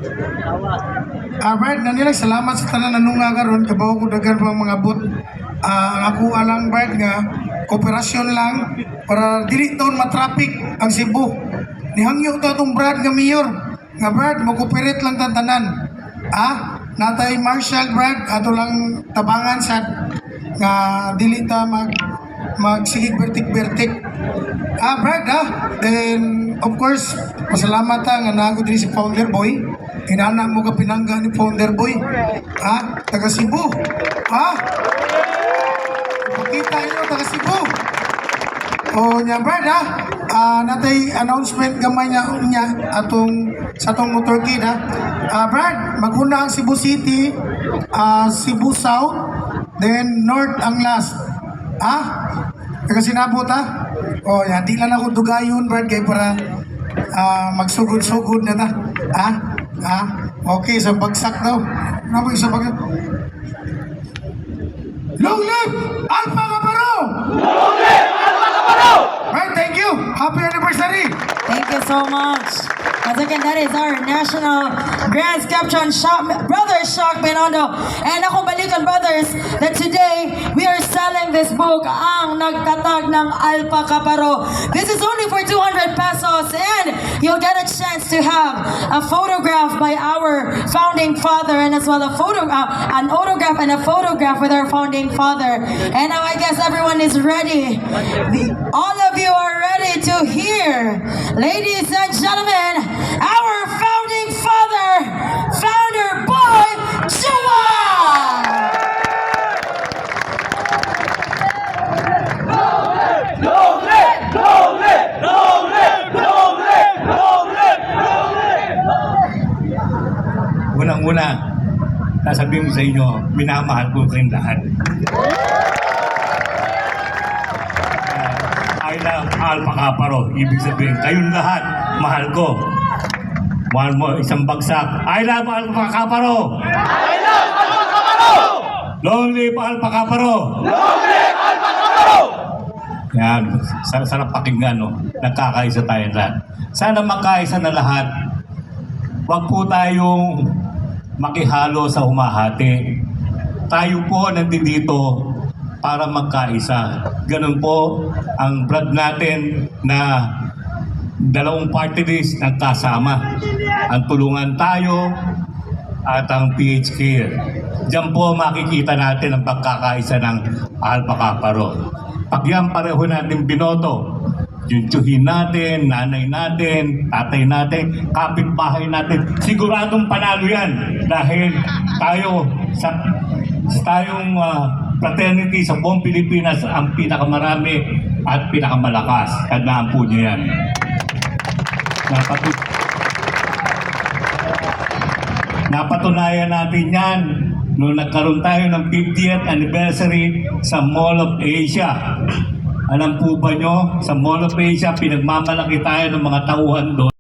Brad, nanilang salamat sa tanan nanunga karon kabaw ko daghan pa mga bot. Ang ako alang Brad nga kooperasyon lang para dili taon matraffic ang Cebu. Nihangyo to atong Brad nga mayor. Nga Brad, mo-cooperate lang tanan. Natay Marshall Brad, ato lang tabangan sa nga dili ta magsigig bertik-bertik. Brad, then of course, pasalamat nga nago diri si Founder Boy. Inana mo ka pinangga ni Founder Boy. Taga Cebu. Ipakita nyo, taga Cebu. Nya Brad, natay announcement gamay niya atong sa atong motorcade Brad, maguna ang Cebu City, Cebu South, then North ang last. Taga sinabot yan, di lang ako dugayon Brad kay para magsugod-sugod na ta. Okay, sa bagsak daw. Ano sa bagsak? Long live Alpha Kaparo! Long live Alpha Kaparo! Right, thank you. Happy anniversary. Thank you so much. Once again, that is our national Grand Captain Brothers Shock Binondo. And ako balikan brothers that today we are selling this book, ang nagtatag ng Alpha Kaparo. This is only for 200 pesos and you'll get a chance to have a photograph by our founding father and as well an autograph and a photograph with our founding father. And now I guess everyone is ready. All of you are ready to hear, ladies and gentlemen, our founding father, Founder Boy Juan! Long live! Long live! Long live! Long live! Long live! Long live! Unang-una, sasabihin ko sa inyo, minamahal ko kayong lahat. I love Alpha Kaparo. Ibig sabihin, kayong lahat, mahal ko. Mahal mo, isang bagsak. I love Alpha Kaparo! I love Alpha Kaparo! Long live Alpha Kaparo! Long live Alpha Kaparo! Yan, sarap pakinggan, no? Nagkakaisa tayo lahat. Sana magkaisa na lahat. Huwag po tayong makihalo sa humahati. Tayo po nandito para magkaisa. Ganun po ang vlog natin na dalawang party list nagkasama. Ang tulungan tayo at ang PHK. Diyan po makikita natin ang pagkakaisa ng Alpha Kaparo. Pag yan pareho natin binoto, yung tiyuhin natin, nanay natin, tatay natin, kapitbahay natin, siguradong panalo yan dahil tayo sa tayong fraternity sa buong Pilipinas ang pinakamarami at pinakamalakas. Tandaan po niyo yan. Napatunayan natin yan nung nagkaroon tayo ng 50th anniversary sa Mall of Asia. Alam po ba nyo, sa Mall of Asia, pinagmamalaki tayo ng mga tauhan doon.